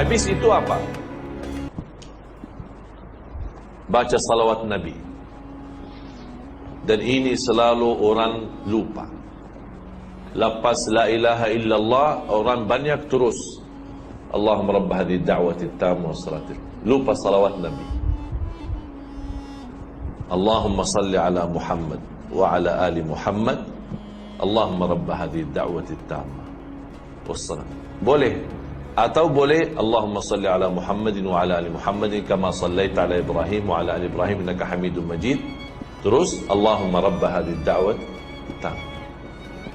Habis itu apa? Baca salawat Nabi. Dan ini selalu orang lupa. Lepas la ilaha illallah, orang banyak terus Allahumma rabb hadhihi da'wati tamma wa salatil. Lupa salawat Nabi. Allahumma salli ala Muhammad wa ala ali Muhammad. Allahumma rabb hadhihi da'wati tamma wa salat. Boleh. Atau boleh Allahumma salli ala Muhammadin wa ala ali Muhammadin kama sallaita ala Ibrahim wa ala ali Ibrahim innaka Hamidum Majid. Terus Allahumma rabb hadhihi da'wat tam.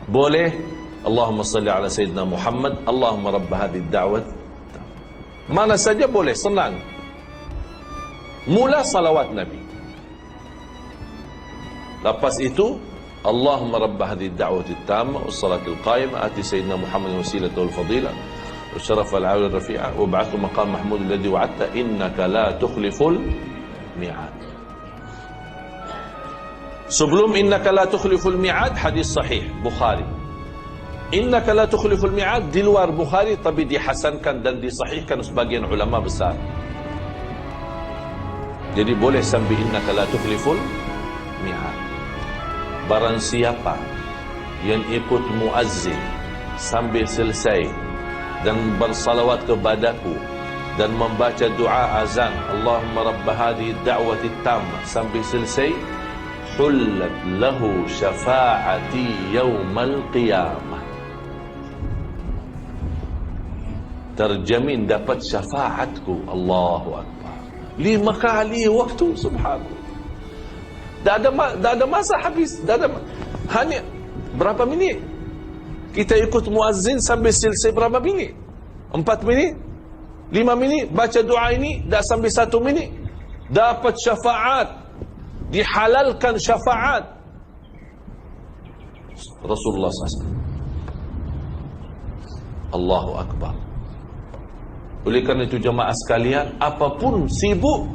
Boleh Allahumma salli ala Sayyidina Muhammad, Allahumma rabb hadhihi da'wat tam. Mana saja boleh, senang. Mula salawat Nabi. Lepas itu Allahumma rabb hadhihi da'wati tamma was salatil qa'imah ati Sayyidina Muhammad wasilatahu wal fadilah wa syaraf al 'ala rafi'a wa ba'athu maqam mahmud alladhi wa'adta innaka la tukhliful mi'ad. Sebelum innaka la tukhliful mi'ad, hadis sahih Bukhari. Innaka la tukhliful mi'ad di luar Bukhari, tapi dihasankan dan disahihkan sebagian ulama besar. Jadi boleh sambil innaka la tukhliful mi'ad. Barang siapa yang ikut muazzin sambil selesai dan bersalawat kepadaku dan membaca doa azan Allahumma rabb hadhihi da'wati tammah sambil selesai, hullat lahu syafa'ati yaumal qiyamah. Terjamin dapat syafaatku. Allahu Akbar. 5 kali waktu, subhanallah. Tak ada masa habis. Hanya berapa minit? Kita ikut muazzin sambil selesai berapa minit? 4 minit? 5 minit? Baca doa ini dah sampai 1 minit. Dapat syafaat. Dihalalkan syafaat Rasulullah SAW. Allahu Akbar. Oleh kerana itu jemaah sekalian, apapun sibuk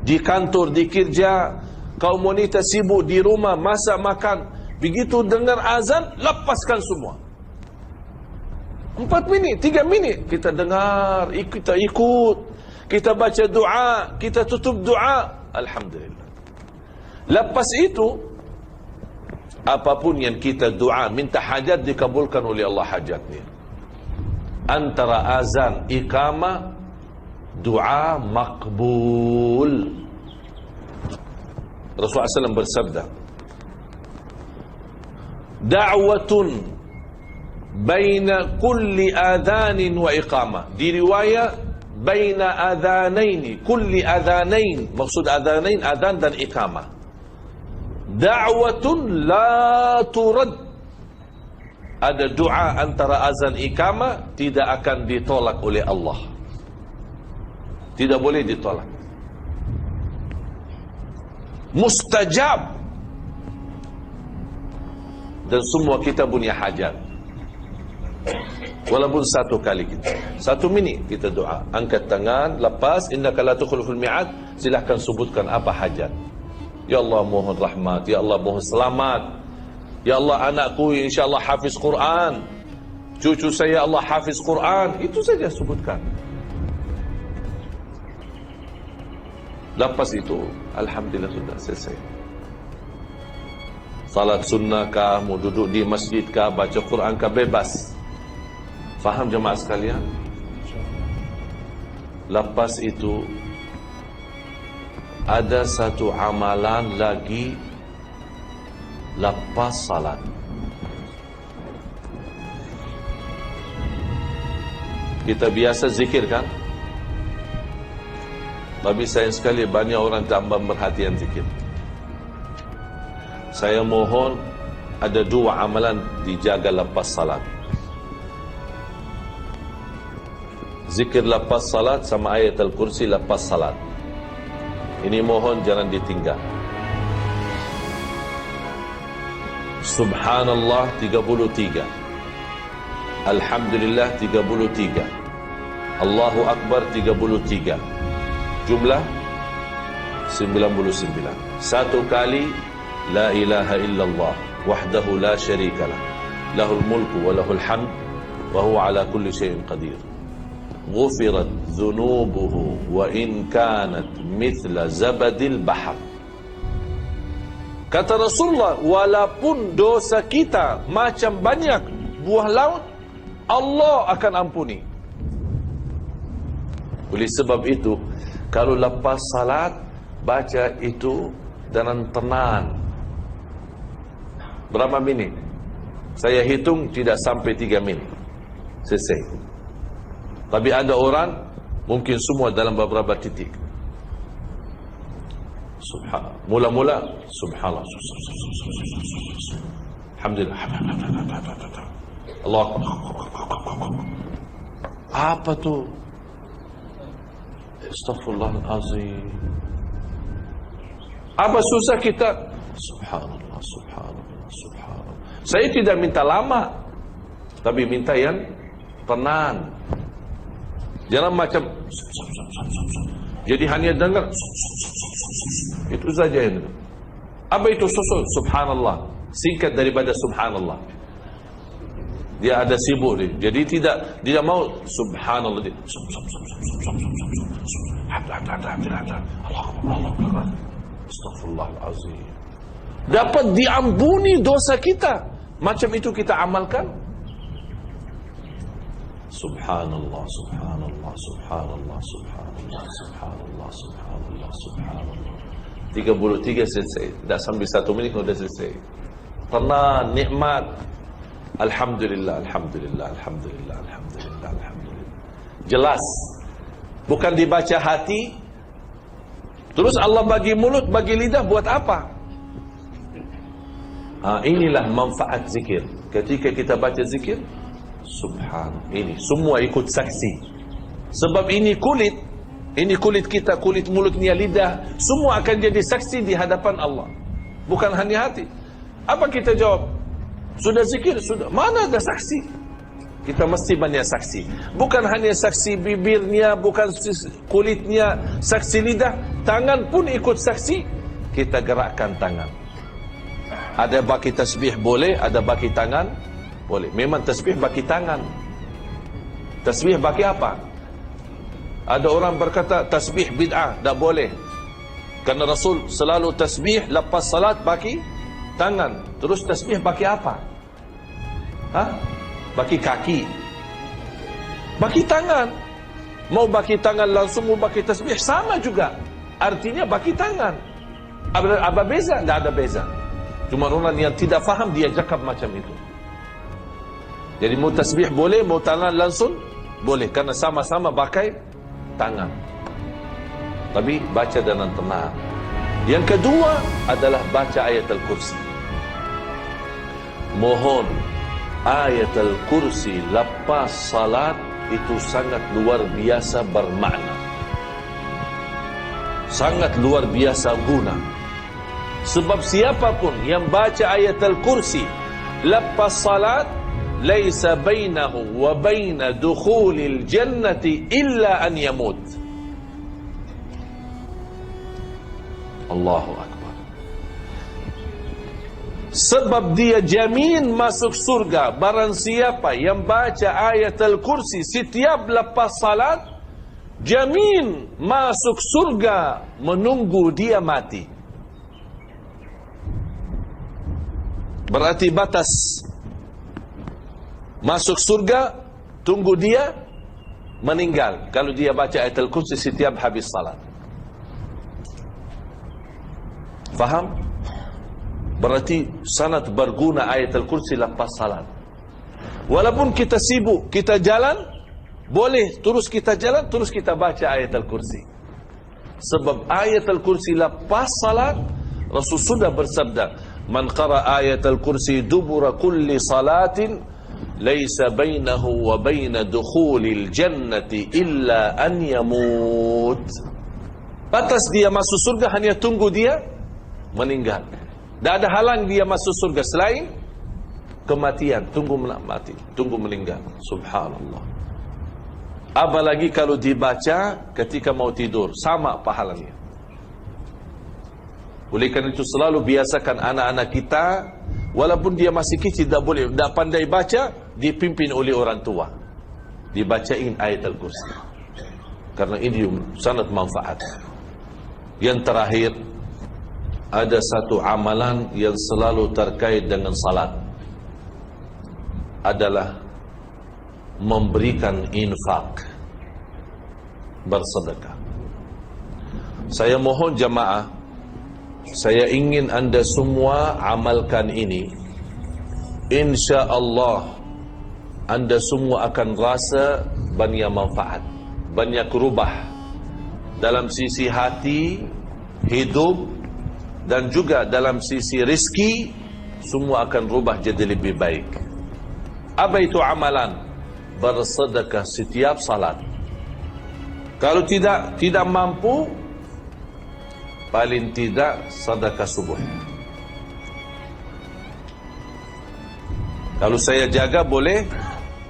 di kantor, di kerja, kaum wanita sibuk di rumah, masak makan, begitu dengar azan, lepaskan semua. 4 minit, 3 minit kita dengar, kita ikut, kita baca doa, kita tutup doa, alhamdulillah. Lepas itu, apapun yang kita doa, minta hajat, dikabulkan oleh Allah hajatnya. Antara azan, iqamah, doa makbul. Rasulullah SAW bersabda, da'watun baina kulli adhanin wa iqamah. Di riwayat, baina adhanaini, kulli adhanain. Maksud adhanain, adhan dan iqamah. Da'watun la turad. Ada doa antara azan iqamah tidak akan ditolak oleh Allah. Tidak boleh ditolak. Mustajab. Dan semua kita punya hajat. Walaupun 1 kali kita, 1 minit kita doa, angkat tangan, lepas innaka la tukhliful mi'ad, silakan sebutkan apa hajat. Ya Allah mohon rahmat, ya Allah mohon selamat, ya Allah anakku insyaAllah hafiz Quran, cucu saya Allah hafiz Quran. Itu saja sebutkan. Lepas itu alhamdulillah sudah selesai. Salat sunnah kah, mau duduk di masjid kah, baca Quran kah, bebas. Faham jemaah sekalian? Lepas itu ada satu amalan lagi lepas salat. Kita biasa zikir kan? Tapi sayang sekali banyak orang tambah perhatian zikir. Saya mohon ada 2 amalan dijaga lepas salat. Zikir lepas salat sama ayat Al-Kursi lepas salat. Ini mohon jangan ditinggal. Subhanallah 33, Alhamdulillah 33, Allahu Akbar 33, jumlah 99. 1 kali la ilaha illallah wahdahu la syarikalah lahul mulku wa lahul hamd wa huwa ala kulli syai'in qadir. ghufirat dhunubuhu wa in kanat mithla zabadil bahar. Kata Rasulullah, walaupun dosa kita macam banyak buah laut, Allah akan ampuni. Oleh sebab itu, kalau lepas salat, baca itu dengan tenang. Berapa minit? Saya hitung tidak sampai 3 minit. Selesai. Tapi ada orang, mungkin semua dalam beberapa titik. Subhanallah. Mula-mula subhanallah. Alhamdulillah. Allah. Apa tu? Astaghfirullahalazim. Apa susah kita? Subhanallah, subhanallah, subhanallah. Saya tidak minta lama, tapi minta yang tenang. Jangan macam jadi hanya dengar itu saja itu. Apa itu susul? Subhanallah. Singkat daripada subhanallah. Dia ada sibuk dia. Jadi tidak mau subhanallah. Astaghfirullahalazim. Dapat diampuni dosa kita. Macam itu kita amalkan. Subhanallah, subhanallah, subhanallah, subhanallah, subhanallah, subhanallah, subhanallah. 33 selesai. Dah sampai 1 minit sudah selesai. Tenang, nikmat. Alhamdulillah, alhamdulillah, alhamdulillah, alhamdulillah, alhamdulillah. Jelas. Bukan dibaca hati. Terus Allah bagi mulut, bagi lidah buat apa? Inilah manfaat zikir. Ketika kita baca zikir, subhan, ini semua ikut saksi. Sebab ini kulit kita, kulit mulutnya, lidah, semua akan jadi saksi di hadapan Allah. Bukan hanya hati. Apa kita jawab? Sudah zikir, sudah. Mana ada saksi? Kita mesti banyak saksi. Bukan hanya saksi bibirnya, bukan kulitnya, saksi lidah, tangan pun ikut saksi. Kita gerakkan tangan. Ada baki tasbih boleh, ada baki tangan boleh. Memang tasbih baki tangan. Tasbih baki apa? Ada orang berkata tasbih bid'ah, tak boleh. Kerana Rasul selalu tasbih lepas salat baki tangan. Terus tasbih baki apa? Baki kaki. Baki tangan. Mau baki tangan langsung, mau baki tasbih sama juga. Artinya baki tangan. Apa beza? Tak ada beza. Cuma orang yang tidak faham dia cakap macam itu. Jadi mau tasbih boleh, mau tangan langsung boleh, kerana sama-sama pakai tangan. Tapi baca dengan tenang. Yang kedua adalah baca ayat Al-Kursi. Mohon ayat Al-Kursi lepas salat itu sangat luar biasa bermakna. Sangat luar biasa guna. Sebab siapapun yang baca ayat Al-Kursi lepas salat, laisa bainahu wa baina dukhulil jannati illa an yamut. Allahu Akbar. Sebab dia jamin masuk surga. Barang siapa yang baca ayat Al-Kursi setiap lepas salat, jamin masuk surga menunggu dia mati. Berarti batas masuk surga tunggu dia meninggal kalau dia baca ayat Al-Kursi setiap habis salat. Faham? Berarti sangat berguna ayat Al-Kursi lepas salat. Walaupun kita sibuk, kita jalan, boleh terus kita jalan, terus kita baca ayat Al-Kursi. Sebab ayat Al-Kursi lepas salat, Rasul sudah bersabda, man qara ayat Al-Kursi dubura kulli salatin laisa bainahu wa baina dukhulil jannati illa an yamut. Batas dia masuk surga hanya tunggu dia meninggal. Tak ada halang dia masuk surga selain kematian. Tunggu mati, tunggu meninggal. Subhanallah. Apalagi kalau dibaca ketika mau tidur, sama pahalanya. Oleh kerana itu selalu biasakan anak-anak kita, walaupun dia masih kecil, tak boleh, tak pandai baca, dipimpin oleh orang tua. Dibacain ayat Al-Kursi. Karena ini sangat manfaat. Yang terakhir, ada satu amalan yang selalu terkait dengan salat, adalah memberikan infak, bersedekah. Saya mohon jamaah, saya ingin anda semua amalkan ini. Insya Allah anda semua akan rasa banyak manfaat, banyak rubah dalam sisi hati, hidup, dan juga dalam sisi rezeki. Semua akan rubah jadi lebih baik. Apa itu amalan? Bersedekah setiap salat. Kalau tidak mampu, paling tidak sedekah subuh. Kalau saya jaga boleh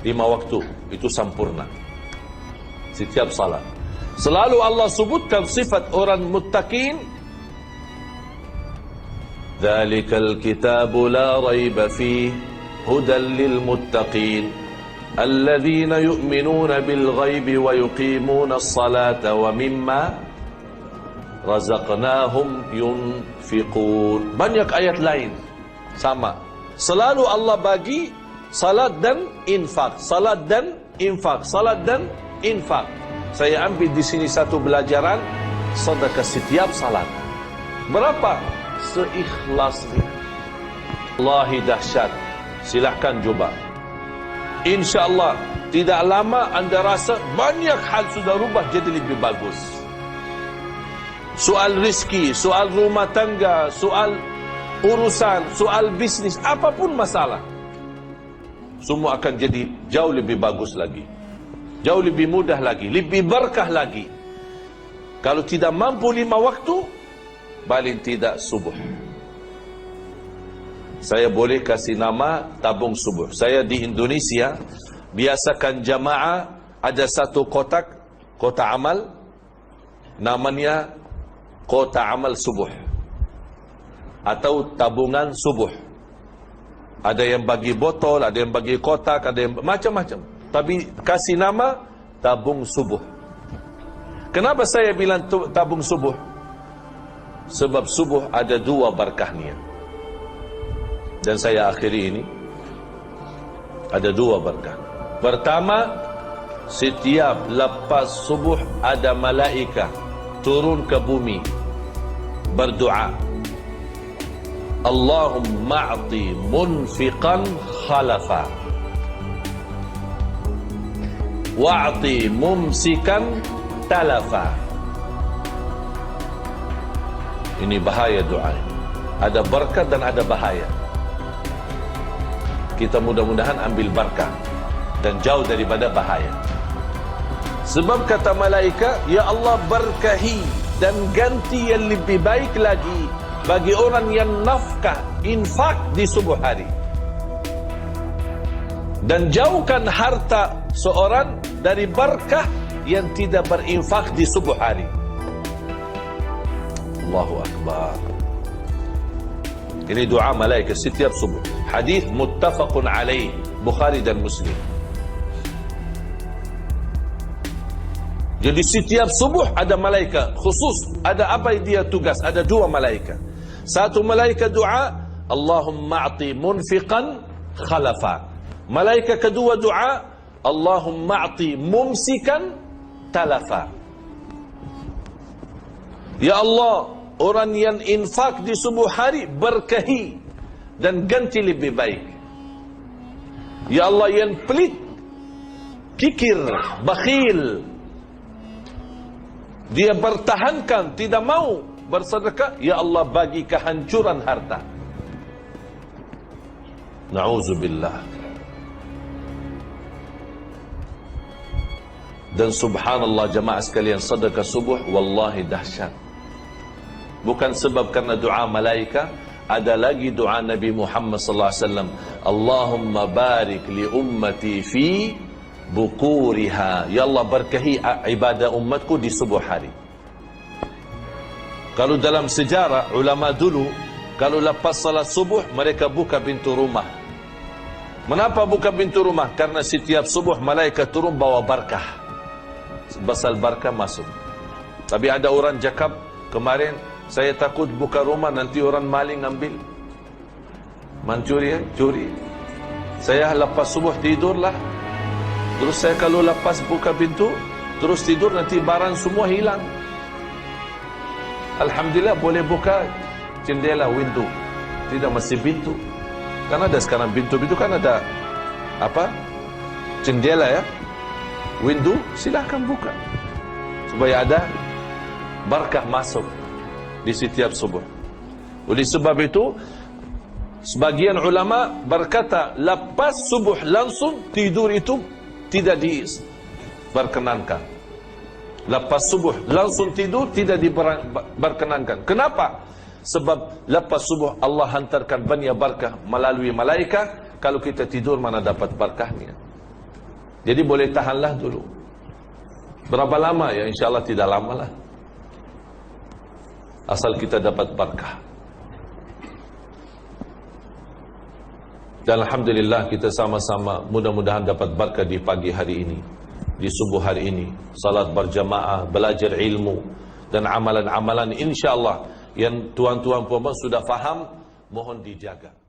5 waktu, itu sempurna setiap salat. Selalu Allah sebutkan sifat orang muttaqin. Dzalikal kitabu la raiba fihi hudan lil muttaqin alladzina yu'minuna bil ghaibi wa yuqimuna as-salata wa mimma razaqnahum yunfiqun. Banyak ayat lain sama. Selalu Allah bagi salat dan infak, salat dan infak, salat dan infak. Saya ambil di sini satu pelajaran, sedekah setiap salat. Berapa? Seikhlasnya. Wallahi dahsyat. Silahkan coba. InsyaAllah tidak lama anda rasa banyak hal sudah rubah jadi lebih bagus. Soal rezeki, soal rumah tangga, soal urusan, soal bisnis, apapun masalah, semua akan jadi jauh lebih bagus lagi, jauh lebih mudah lagi, lebih berkah lagi. Kalau tidak mampu 5 waktu, paling tidak subuh. Saya boleh kasih nama tabung subuh. Saya di Indonesia biasakan jamaah ada satu kotak amal, namanya kotak amal subuh atau tabungan subuh. Ada yang bagi botol, ada yang bagi kotak, ada yang macam-macam. Tapi kasih nama tabung subuh. Kenapa saya bilang tabung subuh? Sebab subuh ada 2 berkahnya. Dan saya akhiri ini, ada 2 berkah. Pertama, setiap lepas subuh ada malaika turun ke bumi berdoa, Allahumma a'ti munfiqan khalafa wa'ti mumsikan talafa. Ini bahaya doa. Ada berkat dan ada bahaya. Kita mudah-mudahan ambil berkah dan jauh daripada bahaya. Sebab kata malaikat, ya Allah berkahi dan ganti yang lebih baik lagi bagi orang yang nafkah, infak di subuh hari. Dan jauhkan harta seorang dari berkah yang tidak berinfak di subuh hari. Allahu Akbar. Ini doa malaikat setiap subuh. Hadis muttafaqun alaih, Bukhari dan Muslim. Jadi setiap subuh ada malaikat khusus. Ada apa dia tugas? Ada 2 malaikat. Satu malaikat doa, Allahumma a'ti munfiqan khalafa. Malaikat kedua doa, Allahumma a'ti mumsikan talafa. Ya Allah, orang yang infak di subuh hari berkahi dan ganti lebih baik. Ya Allah, yang pelit, kikir, bakhil, dia bertahankan, tidak mau bersedekah, ya Allah bagi kehancuran harta. Na'udzubillah. Dan subhanallah jemaah sekalian, sedekah subuh wallahi dahsyat. Bukan sebab karena doa malaikat, ada lagi doa Nabi Muhammad sallallahu alaihi wasallam, Allahumma barik li ummati fi bukuriha. Ya Allah berkahi ibadah umatku di subuh hari. Kalau dalam sejarah ulama dulu, kalau lepas salat subuh mereka buka pintu rumah. Kenapa buka pintu rumah? Karena setiap subuh malaikat turun bawa berkah. basal barakah masuk. Tapi ada orang cakap kemarin, saya takut buka rumah nanti orang maling ambil. Mencuri, curi. Saya lepas subuh tidurlah. Terus saya kalau lepas buka pintu, terus tidur nanti barang semua hilang. Alhamdulillah boleh buka jendela, window. Tidak mesti pintu. Kan ada sekarang pintu-pintu kan ada apa? Jendela ya. Window silakan buka. Supaya ada barakah masuk di setiap subuh. Oleh sebab itu sebagian ulama berkata lepas subuh langsung tidur itu tidak diperkenankan. Lepas subuh langsung tidur tidak diperkenankan. Kenapa? Sebab lepas subuh Allah hantarkan banyak barakah melalui malaikat. Kalau kita tidur mana dapat barakahnya. Jadi boleh tahanlah dulu. Berapa lama ya? InsyaAllah tidak lama lah. Asal kita dapat barakah. Dan Alhamdulillah kita sama-sama mudah-mudahan dapat barakah di pagi hari ini, di subuh hari ini. Salat berjamaah, belajar ilmu dan amalan-amalan insyaAllah yang tuan-tuan puan sudah faham, mohon dijaga.